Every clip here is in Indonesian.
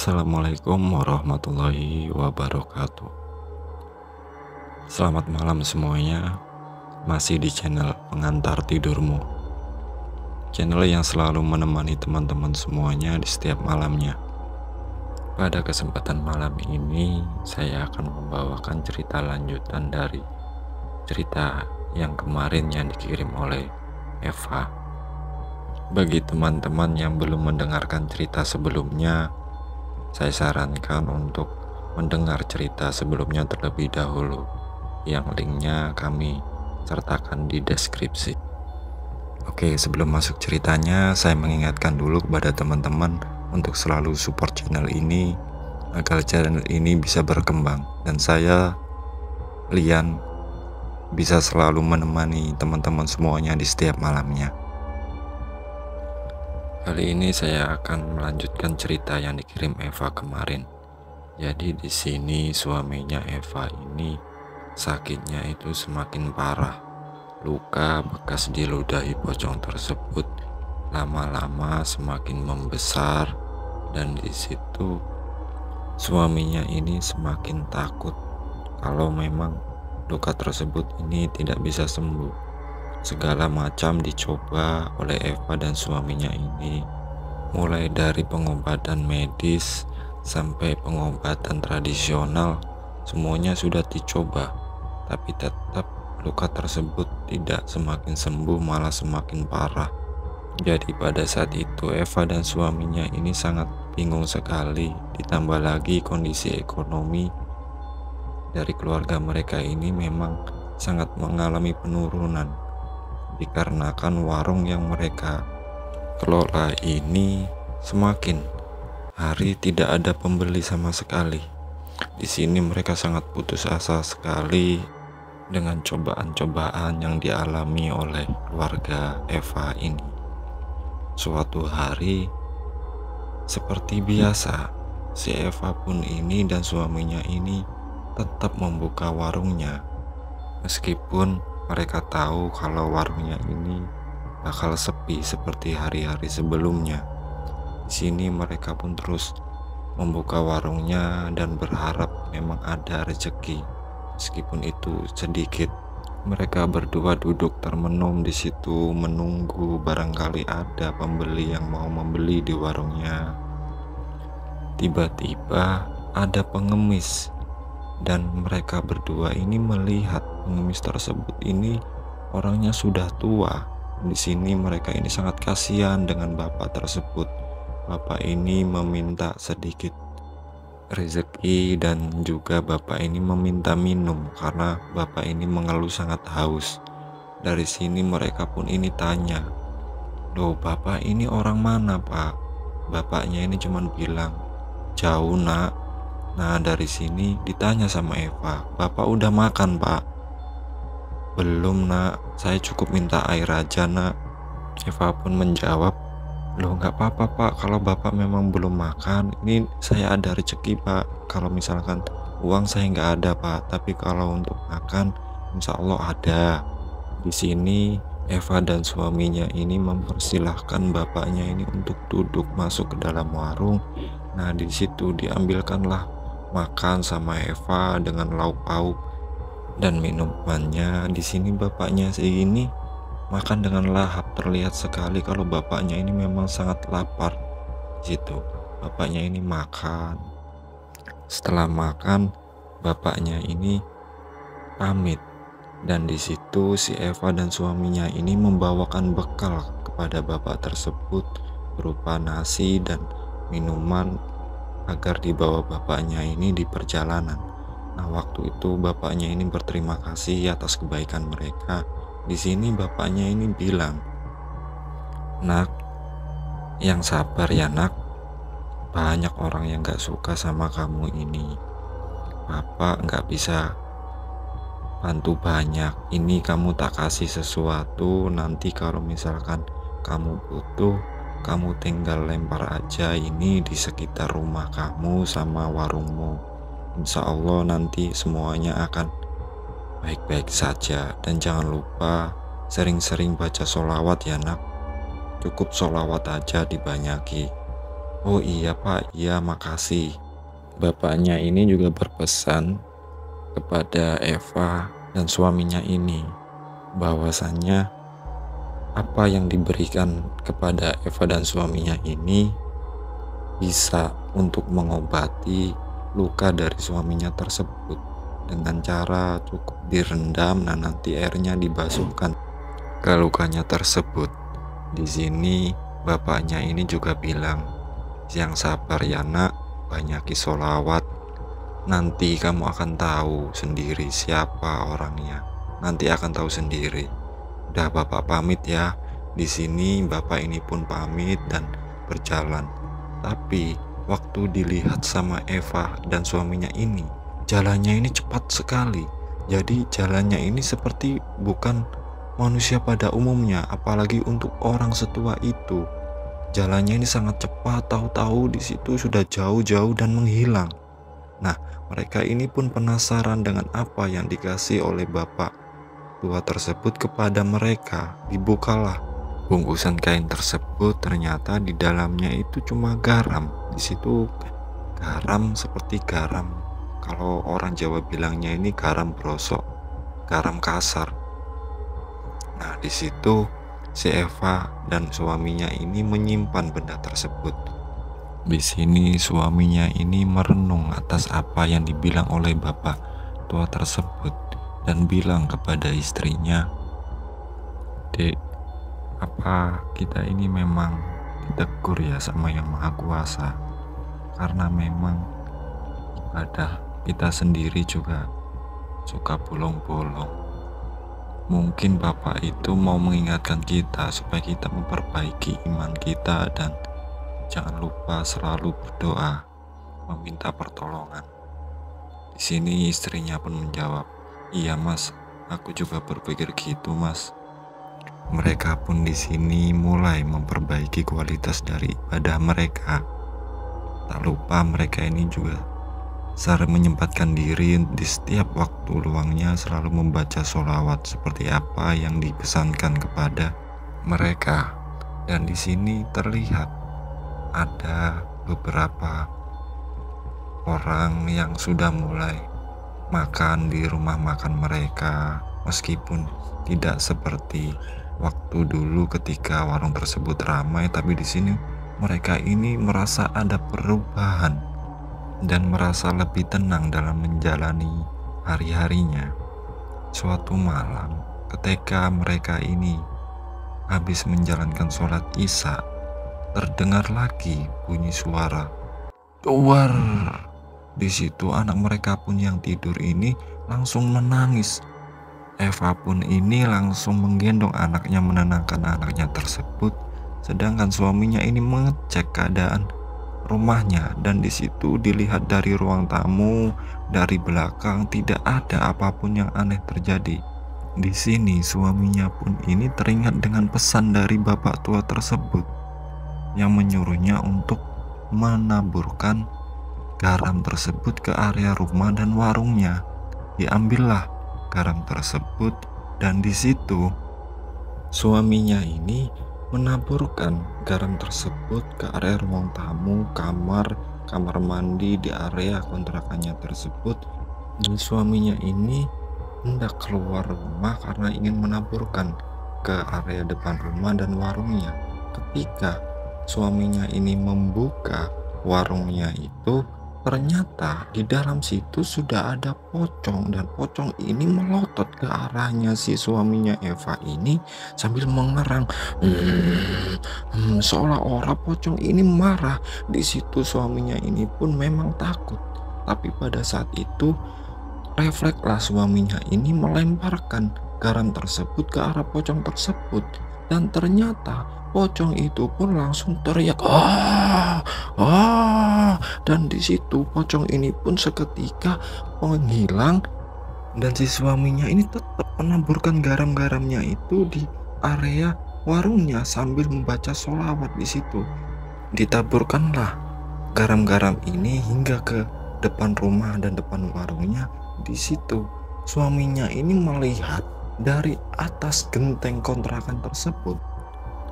Assalamualaikum warahmatullahi wabarakatuh. Selamat malam semuanya. Masih di channel Pengantar Tidurmu, channel yang selalu menemani teman-teman semuanya di setiap malamnya. Pada kesempatan malam ini, saya akan membawakan cerita lanjutan dari cerita yang kemarin yang dikirim oleh Eva. Bagi teman-teman yang belum mendengarkan cerita sebelumnya, saya sarankan untuk mendengar cerita sebelumnya terlebih dahulu, yang linknya kami sertakan di deskripsi. Oke, sebelum masuk ceritanya, saya mengingatkan dulu kepada teman-teman untuk selalu support channel ini agar channel ini bisa berkembang, dan saya, Lian, bisa selalu menemani teman-teman semuanya di setiap malamnya. Kali ini saya akan melanjutkan cerita yang dikirim Eva kemarin. Jadi di sini suaminya Eva ini sakitnya itu semakin parah. Luka bekas diludahi pocong tersebut lama-lama semakin membesar, dan di situ suaminya ini semakin takut kalau memang luka tersebut ini tidak bisa sembuh. Segala macam dicoba oleh Eva dan suaminya ini, mulai dari pengobatan medis sampai pengobatan tradisional, semuanya sudah dicoba, tapi tetap luka tersebut tidak semakin sembuh, malah semakin parah. Jadi pada saat itu Eva dan suaminya ini sangat bingung sekali, ditambah lagi kondisi ekonomi dari keluarga mereka ini memang sangat mengalami penurunan, dikarenakan warung yang mereka kelola ini semakin hari tidak ada pembeli sama sekali. Di sini mereka sangat putus asa sekali dengan cobaan-cobaan yang dialami oleh keluarga Eva ini. Suatu hari, seperti biasa, si Eva pun ini dan suaminya ini tetap membuka warungnya, meskipun mereka tahu kalau warungnya ini bakal sepi seperti hari-hari sebelumnya. Di sini mereka pun terus membuka warungnya dan berharap memang ada rezeki, meskipun itu sedikit. Mereka berdua duduk termenung di situ menunggu barangkali ada pembeli yang mau membeli di warungnya. Tiba-tiba ada pengemis, dan mereka berdua ini melihat pengemis tersebut ini orangnya sudah tua. Di sini mereka ini sangat kasihan dengan bapak tersebut. Bapak ini meminta sedikit rezeki dan juga bapak ini meminta minum karena bapak ini mengeluh sangat haus. Dari sini mereka pun ini tanya, "Loh, bapak ini orang mana, Pak?" Bapaknya ini cuman bilang, "Jauh, Nak." Nah, dari sini ditanya sama Eva, "Bapak udah makan, Pak?" "Belum, Nak, saya cukup minta air aja, Nak." Eva pun menjawab, "Loh, nggak apa-apa, Pak, kalau Bapak memang belum makan, ini saya ada rezeki, Pak. Kalau misalkan uang saya nggak ada, Pak, tapi kalau untuk makan insya Allah ada." Di sini Eva dan suaminya ini mempersilahkan bapaknya ini untuk duduk masuk ke dalam warung. Nah, di situ diambilkanlah makan sama Eva dengan lauk pauk dan minumannya. Di sini bapaknya ini makan dengan lahap, terlihat sekali kalau bapaknya ini memang sangat lapar. Di situ bapaknya ini makan. Setelah makan, bapaknya ini pamit, dan di situ si Eva dan suaminya ini membawakan bekal kepada bapak tersebut berupa nasi dan minuman agar dibawa bapaknya ini di perjalanan. Nah, waktu itu bapaknya ini berterima kasih atas kebaikan mereka. Di sini bapaknya ini bilang, "Nak, yang sabar ya, Nak. Banyak orang yang gak suka sama kamu ini. Bapak gak bisa bantu banyak. Ini kamu tak kasih sesuatu, nanti kalau misalkan kamu butuh, kamu tinggal lempar aja ini di sekitar rumah kamu sama warungmu. Insya Allah nanti semuanya akan baik-baik saja. Dan jangan lupa sering-sering baca sholawat ya, Nak. Cukup sholawat aja dibanyaki." Oh iya Pak, iya makasih. Bapaknya ini juga berpesan kepada Eva dan suaminya ini bahwasannya apa yang diberikan kepada Eva dan suaminya ini bisa untuk mengobati luka dari suaminya tersebut dengan cara cukup direndam dan nanti airnya dibasuhkan ke lukanya tersebut. Di sini bapaknya ini juga bilang, "Yang sabar ya nak, banyaki sholawat. Nanti kamu akan tahu sendiri siapa orangnya. Nanti akan tahu sendiri. Udah bapak pamit ya." Di sini bapak ini pun pamit dan berjalan. Tapi waktu dilihat sama Eva dan suaminya ini, jalannya ini cepat sekali. Jadi jalannya ini seperti bukan manusia pada umumnya, apalagi untuk orang setua itu. Jalannya ini sangat cepat, tahu-tahu di situ sudah jauh-jauh dan menghilang. Nah, mereka ini pun penasaran dengan apa yang dikasih oleh bapak tua tersebut kepada mereka. Dibukalah bungkusan kain tersebut, ternyata di dalamnya itu cuma garam. Di situ garam seperti garam, kalau orang Jawa bilangnya ini garam brosok, garam kasar. Nah, di situ si Eva dan suaminya ini menyimpan benda tersebut. Di sini suaminya ini merenung atas apa yang dibilang oleh bapak tua tersebut dan bilang kepada istrinya, "Dek, apa kita ini memang ditegur ya sama Yang Maha Kuasa? Karena memang ibadah kita sendiri juga suka bolong-bolong. Mungkin Bapak itu mau mengingatkan kita supaya kita memperbaiki iman kita dan jangan lupa selalu berdoa, meminta pertolongan." Di sini istrinya pun menjawab, "Iya Mas, aku juga berpikir gitu Mas." Mereka pun di sini mulai memperbaiki kualitas dari ibadah mereka. Tak lupa mereka ini juga sering menyempatkan diri di setiap waktu luangnya selalu membaca sholawat seperti apa yang dipesankan kepada mereka. Dan di sini terlihat ada beberapa orang yang sudah mulai makan di rumah makan mereka, meskipun tidak seperti waktu dulu ketika warung tersebut ramai, tapi di sini mereka ini merasa ada perubahan dan merasa lebih tenang dalam menjalani hari-harinya. Suatu malam ketika mereka ini habis menjalankan sholat Isya, terdengar lagi bunyi suara "Keluar!" Di situ anak mereka pun yang tidur ini langsung menangis. Eva pun ini langsung menggendong anaknya, menenangkan anaknya tersebut, sedangkan suaminya ini mengecek keadaan rumahnya, dan di situ dilihat dari ruang tamu, dari belakang tidak ada apapun yang aneh terjadi. Di sini suaminya pun ini teringat dengan pesan dari bapak tua tersebut yang menyuruhnya untuk menaburkan garam tersebut ke area rumah dan warungnya. Diambillah garam tersebut dan di situ suaminya ini menaburkan garam tersebut ke area ruang tamu, kamar mandi di area kontrakannya tersebut. Dan suaminya ini hendak keluar rumah karena ingin menaburkan ke area depan rumah dan warungnya. Ketika suaminya ini membuka warungnya itu, ternyata di dalam situ sudah ada pocong, dan pocong ini melotot ke arahnya si suaminya Eva ini sambil mengerang, seolah-olah pocong ini marah. Di situ suaminya ini pun memang takut, tapi pada saat itu reflekslah suaminya ini melemparkan garam tersebut ke arah pocong tersebut, dan ternyata pocong itu pun langsung teriak dan di situ pocong ini pun seketika menghilang, dan si suaminya ini tetap menaburkan garam-garamnya itu di area warungnya sambil membaca sholawat. Di situ ditaburkanlah garam-garam ini hingga ke depan rumah dan depan warungnya. Di situ suaminya ini melihat dari atas genteng kontrakan tersebut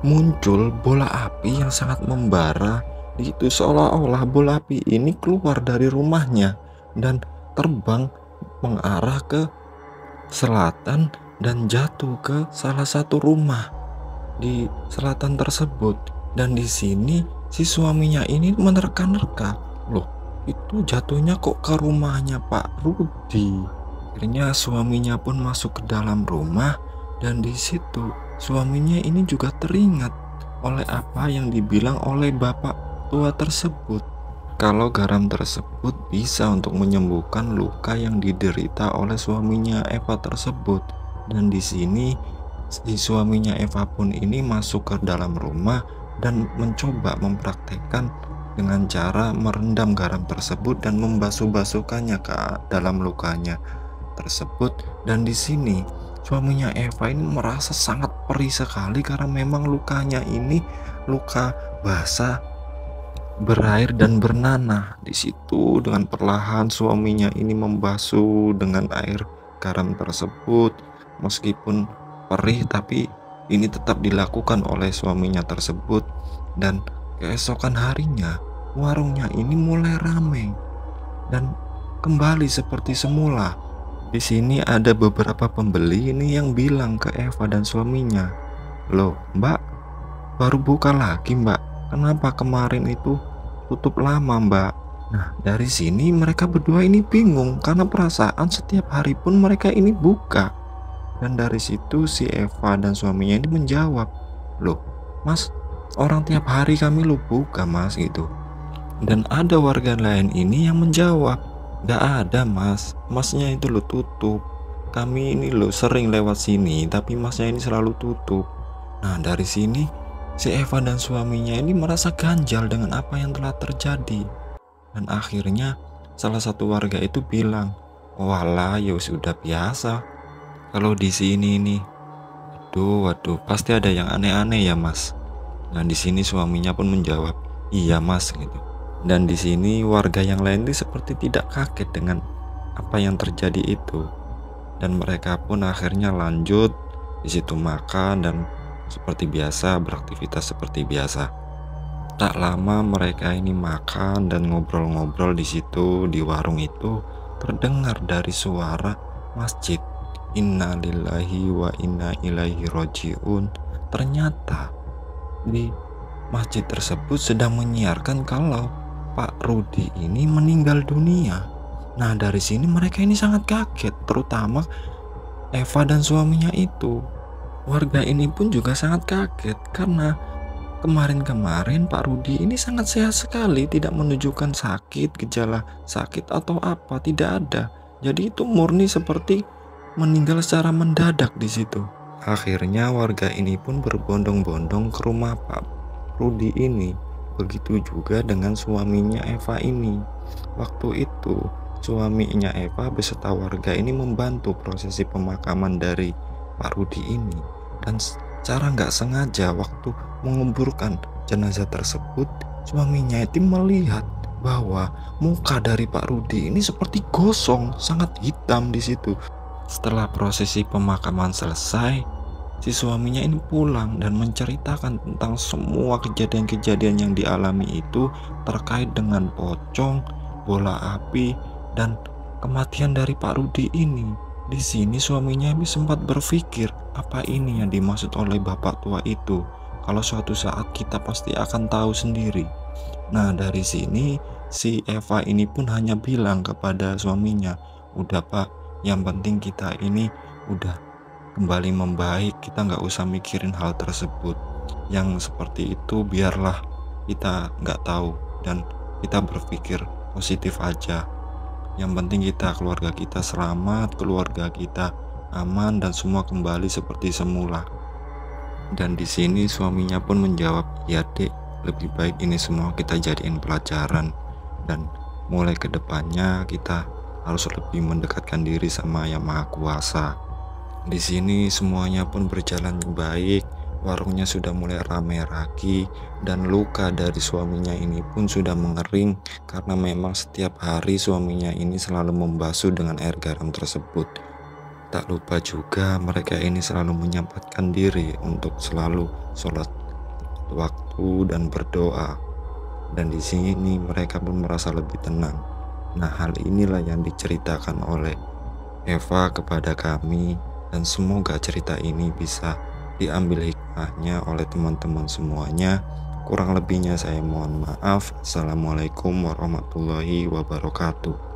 muncul bola api yang sangat membara Itu seolah-olah bola api ini keluar dari rumahnya dan terbang mengarah ke selatan dan jatuh ke salah satu rumah di selatan tersebut. Dan di sini si suaminya ini menerka-nerka, loh itu jatuhnya kok ke rumahnya Pak Rudi. Akhirnya suaminya pun masuk ke dalam rumah, dan di situ suaminya ini juga teringat oleh apa yang dibilang oleh bapak tua tersebut, kalau garam tersebut bisa untuk menyembuhkan luka yang diderita oleh suaminya Eva tersebut. Dan di sini si suaminya Eva pun ini masuk ke dalam rumah dan mencoba mempraktekkan dengan cara merendam garam tersebut dan membasuh-basuhkannya ke dalam lukanya tersebut. Dan di sini suaminya Eva ini merasa sangat perih sekali karena memang lukanya ini luka basah, berair dan bernanah. Di situ dengan perlahan suaminya ini membasuh dengan air garam tersebut. Meskipun perih tapi ini tetap dilakukan oleh suaminya tersebut. Dan keesokan harinya warungnya ini mulai ramai dan kembali seperti semula. Di sini ada beberapa pembeli ini yang bilang ke Eva dan suaminya, "Loh, Mbak, baru buka lagi, Mbak. Kenapa kemarin itu tutup lama, Mbak?" Nah, dari sini mereka berdua ini bingung karena perasaan setiap hari pun mereka ini buka. Dan dari situ si Eva dan suaminya ini menjawab, "Loh, Mas, orang tiap hari kami lu buka, Mas," gitu. Dan ada warga lain ini yang menjawab, "Gak ada, Mas. Masnya itu lo tutup. Kami ini lo sering lewat sini, tapi masnya ini selalu tutup." Nah, dari sini si Eva dan suaminya ini merasa ganjal dengan apa yang telah terjadi. Dan akhirnya salah satu warga itu bilang, "Walah, ya sudah biasa. Kalau di sini nih, waduh, pasti ada yang aneh-aneh ya, Mas." Dan di sini suaminya pun menjawab, "Iya, Mas," gitu. Dan di sini warga yang lain itu seperti tidak kaget dengan apa yang terjadi itu. Dan mereka pun akhirnya lanjut di situ makan dan seperti biasa beraktivitas seperti biasa. Tak lama mereka ini makan dan ngobrol-ngobrol di situ di warung itu, terdengar dari suara masjid. Inna lillahi wa inna ilaihi rojiun. Ternyata di masjid tersebut sedang menyiarkan kalau Pak Rudi ini meninggal dunia. Nah, dari sini mereka ini sangat kaget, terutama Eva dan suaminya itu. Warga ini pun juga sangat kaget karena kemarin-kemarin Pak Rudi ini sangat sehat sekali, tidak menunjukkan sakit, gejala sakit atau apa, tidak ada. Jadi itu murni seperti meninggal secara mendadak di situ. Akhirnya warga ini pun berbondong-bondong ke rumah Pak Rudi ini. Begitu juga dengan suaminya Eva ini. Waktu itu suaminya Eva beserta warga ini membantu prosesi pemakaman dari Pak Rudi ini. Dan secara nggak sengaja waktu menguburkan jenazah tersebut, suaminya itu melihat bahwa muka dari Pak Rudi ini seperti gosong, sangat hitam di situ. Setelah prosesi pemakaman selesai, si suaminya ini pulang dan menceritakan tentang semua kejadian-kejadian yang dialami itu terkait dengan pocong, bola api, dan kematian dari Pak Rudi ini. Di sini suaminya sempat berpikir, apa ini yang dimaksud oleh bapak tua itu? Kalau suatu saat kita pasti akan tahu sendiri. Nah, dari sini si Eva ini pun hanya bilang kepada suaminya, "Udah Pak, yang penting kita ini udah kembali membaik, kita nggak usah mikirin hal tersebut. Yang seperti itu biarlah kita nggak tahu dan kita berpikir positif aja. Yang penting keluarga kita selamat, keluarga kita aman dan semua kembali seperti semula." Dan di sini suaminya pun menjawab, "Ya dek, lebih baik ini semua kita jadiin pelajaran dan mulai ke depannya kita harus lebih mendekatkan diri sama Yang Maha Kuasa." Di sini semuanya pun berjalan baik, warungnya sudah mulai ramai lagi, dan luka dari suaminya ini pun sudah mengering karena memang setiap hari suaminya ini selalu membasuh dengan air garam tersebut. Tak lupa juga mereka ini selalu menyempatkan diri untuk selalu sholat waktu dan berdoa. dan di sini mereka pun merasa lebih tenang. Nah, hal inilah yang diceritakan oleh Eva kepada kami, dan semoga cerita ini bisa diambil hikmahnya oleh teman-teman semuanya. Kurang lebihnya saya mohon maaf. Assalamualaikum warahmatullahi wabarakatuh.